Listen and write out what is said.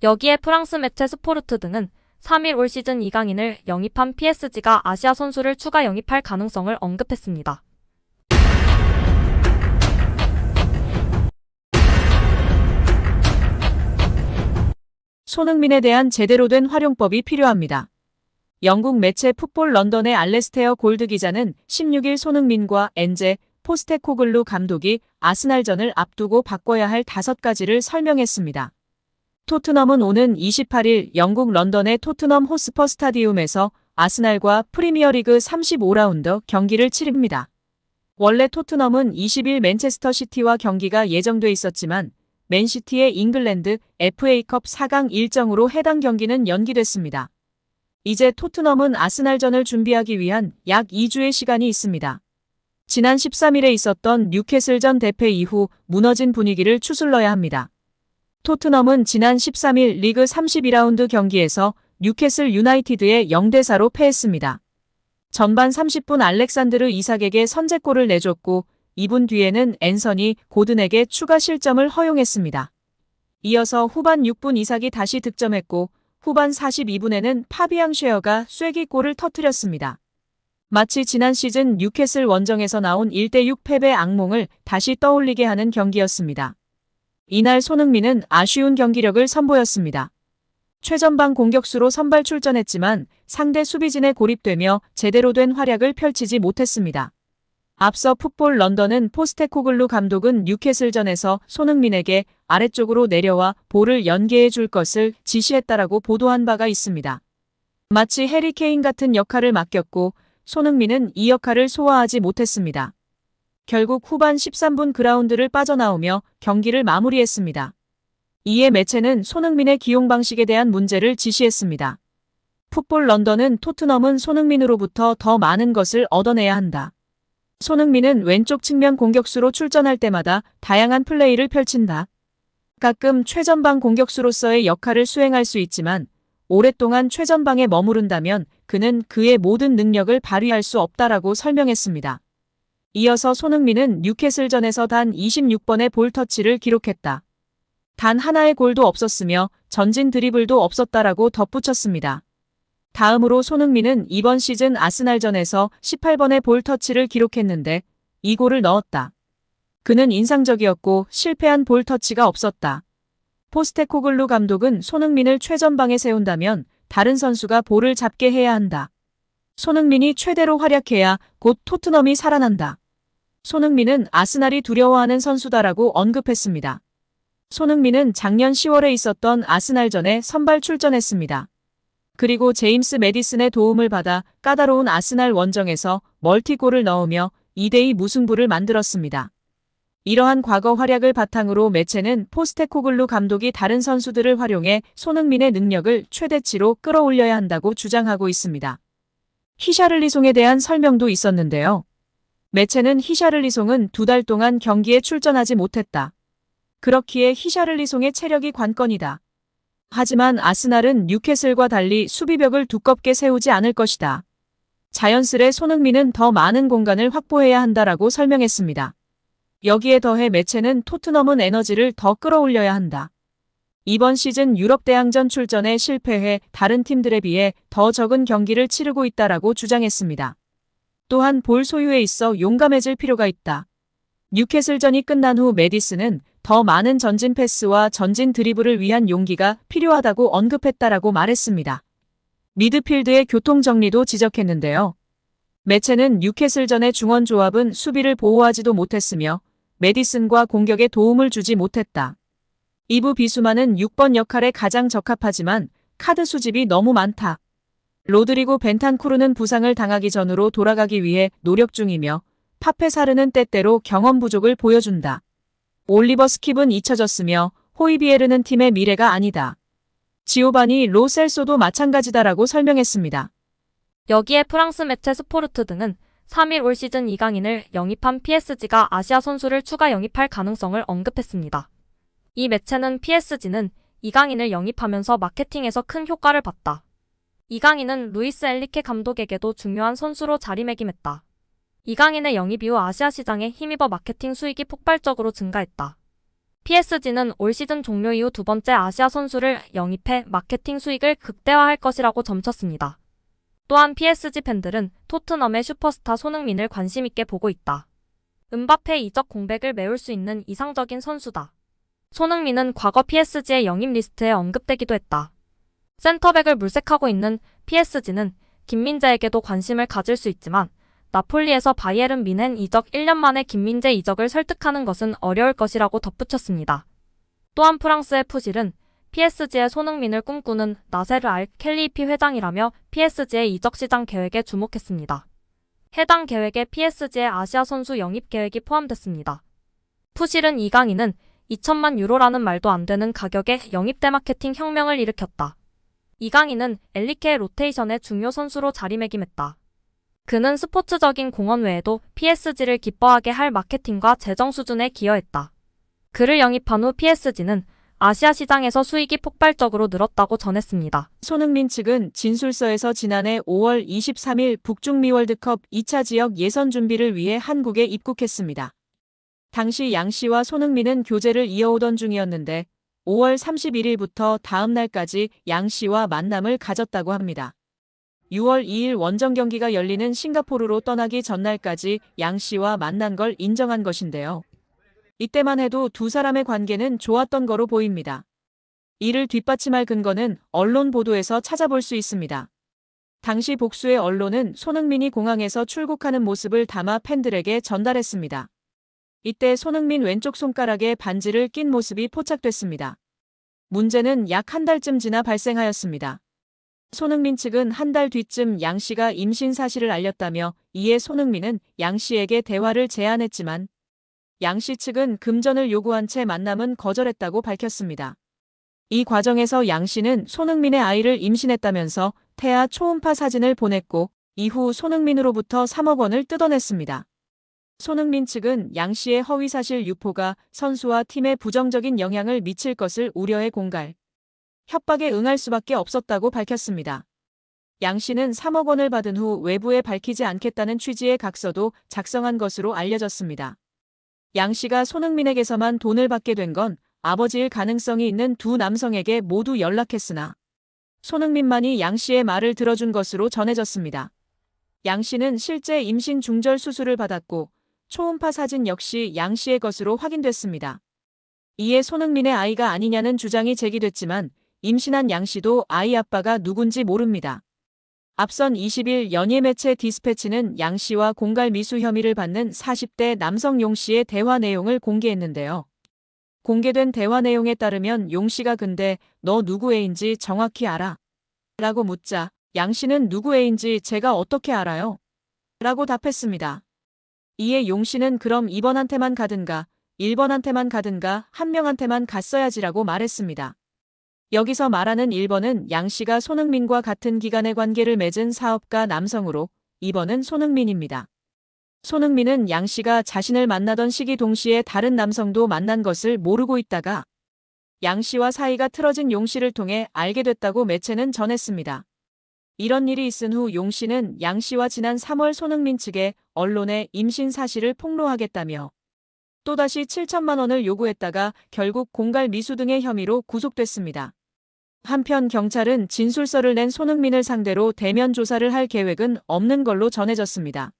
여기에 프랑스 매체 스포르트 등은 3일 올 시즌 이강인을 영입한 PSG가 아시아 선수를 추가 영입할 가능성을 언급했습니다. 손흥민에 대한 제대로 된 활용법이 필요합니다. 영국 매체 풋볼 런던의 알레스테어 골드 기자는 16일 손흥민과 엔제 포스테코글루 감독이 아스날전을 앞두고 바꿔야 할 5가지를 설명했습니다. 토트넘은 오는 28일 영국 런던의 토트넘 호스퍼 스타디움에서 아스날과 프리미어리그 35라운드 경기를 치릅니다. 원래 토트넘은 20일 맨체스터 시티와 경기가 예정돼 있었지만 맨시티의 잉글랜드 FA컵 4강 일정으로 해당 경기는 연기됐습니다. 이제 토트넘은 아스날전을 준비하기 위한 약 2주의 시간이 있습니다. 지난 13일에 있었던 뉴캐슬전 대패 이후 무너진 분위기를 추슬러야 합니다. 토트넘은 지난 13일 리그 32라운드 경기에서 뉴캐슬 유나이티드에 0대4로 패했습니다. 전반 30분 알렉산드르 이삭에게 선제골을 내줬고 2분 뒤에는 앤서니 고든에게 추가 실점을 허용했습니다. 이어서 후반 6분 이삭이 다시 득점했고 후반 42분에는 파비앙 쉐어가 쐐기골을 터뜨렸습니다. 마치 지난 시즌 뉴캐슬 원정에서 나온 1대6 패배 악몽을 다시 떠올리게 하는 경기였습니다. 이날 손흥민은 아쉬운 경기력을 선보였습니다. 최전방 공격수로 선발 출전했지만 상대 수비진에 고립되며 제대로 된 활약을 펼치지 못했습니다. 앞서 풋볼 런던은 포스테코글루 감독은 뉴캐슬전에서 손흥민에게 아래쪽으로 내려와 볼을 연계해 줄 것을 지시했다라고 보도한 바가 있습니다. 마치 해리 케인 같은 역할을 맡겼고 손흥민은 이 역할을 소화하지 못했습니다. 결국 후반 13분 그라운드를 빠져나오며 경기를 마무리했습니다. 이에 매체는 손흥민의 기용 방식에 대한 문제를 지시했습니다. 풋볼 런던은 토트넘은 손흥민으로부터 더 많은 것을 얻어내야 한다. 손흥민은 왼쪽 측면 공격수로 출전할 때마다 다양한 플레이를 펼친다. 가끔 최전방 공격수로서의 역할을 수행할 수 있지만 오랫동안 최전방에 머무른다면 그는 그의 모든 능력을 발휘할 수 없다라고 설명했습니다. 이어서 손흥민은 뉴캐슬전에서 단 26번의 볼 터치를 기록했다. 단 하나의 골도 없었으며 전진 드리블도 없었다라고 덧붙였습니다. 다음으로 손흥민은 이번 시즌 아스날전에서 18번의 볼 터치를 기록했는데 이 골을 넣었다. 그는 인상적이었고 실패한 볼 터치가 없었다. 포스테코글루 감독은 손흥민을 최전방에 세운다면 다른 선수가 볼을 잡게 해야 한다. 손흥민이 최대로 활약해야 곧 토트넘이 살아난다. 손흥민은 아스날이 두려워하는 선수다라고 언급했습니다. 손흥민은 작년 10월에 있었던 아스날전에 선발 출전했습니다. 그리고 제임스 매디슨의 도움을 받아 까다로운 아스날 원정에서 멀티골을 넣으며 2대2 무승부를 만들었습니다. 이러한 과거 활약을 바탕으로 매체는 포스테코글루 감독이 다른 선수들을 활용해 손흥민의 능력을 최대치로 끌어올려야 한다고 주장하고 있습니다. 히샤를리송에 대한 설명도 있었는데요. 매체는 히샤를리송은 2달 동안 경기에 출전하지 못했다. 그렇기에 히샤를리송의 체력이 관건이다. 하지만 아스날은 뉴캐슬과 달리 수비벽을 두껍게 세우지 않을 것이다. 자연스레 손흥민은 더 많은 공간을 확보해야 한다라고 설명했습니다. 여기에 더해 매체는 토트넘은 에너지를 더 끌어올려야 한다. 이번 시즌 유럽 대항전 출전에 실패해 다른 팀들에 비해 더 적은 경기를 치르고 있다라고 주장했습니다. 또한 볼 소유에 있어 용감해질 필요가 있다. 뉴캐슬전이 끝난 후 매디슨은 더 많은 전진 패스와 전진 드리블을 위한 용기가 필요하다고 언급했다라고 말했습니다. 미드필드의 교통정리도 지적했는데요. 매체는 뉴캐슬전의 중원 조합은 수비를 보호하지도 못했으며 매디슨과 공격에 도움을 주지 못했다. 이부 비수마는 6번 역할에 가장 적합하지만 카드 수집이 너무 많다. 로드리고 벤탄쿠르는 부상을 당하기 전으로 돌아가기 위해 노력 중이며 파페사르는 때때로 경험 부족을 보여준다. 올리버 스킵은 잊혀졌으며 호이비에르는 팀의 미래가 아니다. 지오바니 로 셀소도 마찬가지다라고 설명했습니다. 여기에 프랑스 매체 스포르트 등은 3일 올 시즌 이강인을 영입한 PSG가 아시아 선수를 추가 영입할 가능성을 언급했습니다. 이 매체는 PSG는 이강인을 영입하면서 마케팅에서 큰 효과를 봤다. 이강인은 루이스 엔리케 감독에게도 중요한 선수로 자리매김했다. 이강인의 영입 이후 아시아 시장에 힘입어 마케팅 수익이 폭발적으로 증가했다. PSG는 올 시즌 종료 이후 두 번째 아시아 선수를 영입해 마케팅 수익을 극대화할 것이라고 점쳤습니다. 또한 PSG 팬들은 토트넘의 슈퍼스타 손흥민을 관심 있게 보고 있다. 음바페 이적 공백을 메울 수 있는 이상적인 선수다. 손흥민은 과거 PSG의 영입 리스트에 언급되기도 했다. 센터백을 물색하고 있는 PSG는 김민재에게도 관심을 가질 수 있지만 나폴리에서 바이에른 뮌헨 이적 1년 만에 김민재 이적을 설득하는 것은 어려울 것이라고 덧붙였습니다. 또한 프랑스의 푸실은 PSG의 손흥민을 꿈꾸는 나세르 알 켈리피 회장이라며 PSG의 이적 시장 계획에 주목했습니다. 해당 계획에 PSG의 아시아 선수 영입 계획이 포함됐습니다. 푸실은 이강인은 2천만 유로라는 말도 안 되는 가격에 영입 대마케팅 혁명을 일으켰다. 이강인은 엘리케의 로테이션의 중요 선수로 자리매김했다. 그는 스포츠적인 공헌 외에도 PSG를 기뻐하게 할 마케팅과 재정 수준에 기여했다. 그를 영입한 후 PSG는 아시아 시장에서 수익이 폭발적으로 늘었다고 전했습니다. 손흥민 측은 진술서에서 지난해 5월 23일 북중미 월드컵 2차 지역 예선 준비를 위해 한국에 입국했습니다. 당시 양 씨와 손흥민은 교제를 이어오던 중이었는데 5월 31일부터 다음 날까지 양 씨와 만남을 가졌다고 합니다. 6월 2일 원정 경기가 열리는 싱가포르로 떠나기 전날까지 양 씨와 만난 걸 인정한 것인데요. 이때만 해도 두 사람의 관계는 좋았던 거로 보입니다. 이를 뒷받침할 근거는 언론 보도에서 찾아볼 수 있습니다. 당시 복수의 언론은 손흥민이 공항에서 출국하는 모습을 담아 팬들에게 전달했습니다. 이때 손흥민 왼쪽 손가락에 반지를 낀 모습이 포착됐습니다. 문제는 약 한 달쯤 지나 발생하였습니다. 손흥민 측은 한 달 뒤쯤 양 씨가 임신 사실을 알렸다며 이에 손흥민은 양 씨에게 대화를 제안했지만 양 씨 측은 금전을 요구한 채 만남은 거절했다고 밝혔습니다. 이 과정에서 양 씨는 손흥민의 아이를 임신했다면서 태아 초음파 사진을 보냈고 이후 손흥민으로부터 3억 원을 뜯어냈습니다. 손흥민 측은 양 씨의 허위사실 유포가 선수와 팀에 부정적인 영향을 미칠 것을 우려해 공갈, 협박에 응할 수밖에 없었다고 밝혔습니다. 양 씨는 3억 원을 받은 후 외부에 밝히지 않겠다는 취지의 각서도 작성한 것으로 알려졌습니다. 양 씨가 손흥민에게서만 돈을 받게 된 건 아버지일 가능성이 있는 두 남성에게 모두 연락했으나 손흥민만이 양 씨의 말을 들어준 것으로 전해졌습니다. 양 씨는 실제 임신 중절 수술을 받았고 초음파 사진 역시 양 씨의 것으로 확인됐습니다. 이에 손흥민의 아이가 아니냐는 주장이 제기됐지만 임신한 양 씨도 아이 아빠가 누군지 모릅니다. 앞선 20일 연예 매체 디스패치는 양 씨와 공갈 미수 혐의를 받는 40대 남성 용 씨의 대화 내용을 공개했는데요. 공개된 대화 내용에 따르면 용 씨가 근데 너 누구 애인지 정확히 알아? 라고 묻자 양 씨는 누구 애인지 제가 어떻게 알아요? 라고 답했습니다. 이에 용 씨는 그럼 2번한테만 가든가 1번한테만 가든가 한 명한테만 갔어야지라고 말했습니다. 여기서 말하는 1번은 양 씨가 손흥민과 같은 기간의 관계를 맺은 사업가 남성으로 2번은 손흥민입니다. 손흥민은 양 씨가 자신을 만나던 시기 동시에 다른 남성도 만난 것을 모르고 있다가 양 씨와 사이가 틀어진 용 씨를 통해 알게 됐다고 매체는 전했습니다. 이런 일이 있은 후 용 씨는 양 씨와 지난 3월 손흥민 측에 언론에 임신 사실을 폭로하겠다며 또다시 7천만 원을 요구했다가 결국 공갈 미수 등의 혐의로 구속됐습니다. 한편 경찰은 진술서를 낸 손흥민을 상대로 대면 조사를 할 계획은 없는 걸로 전해졌습니다.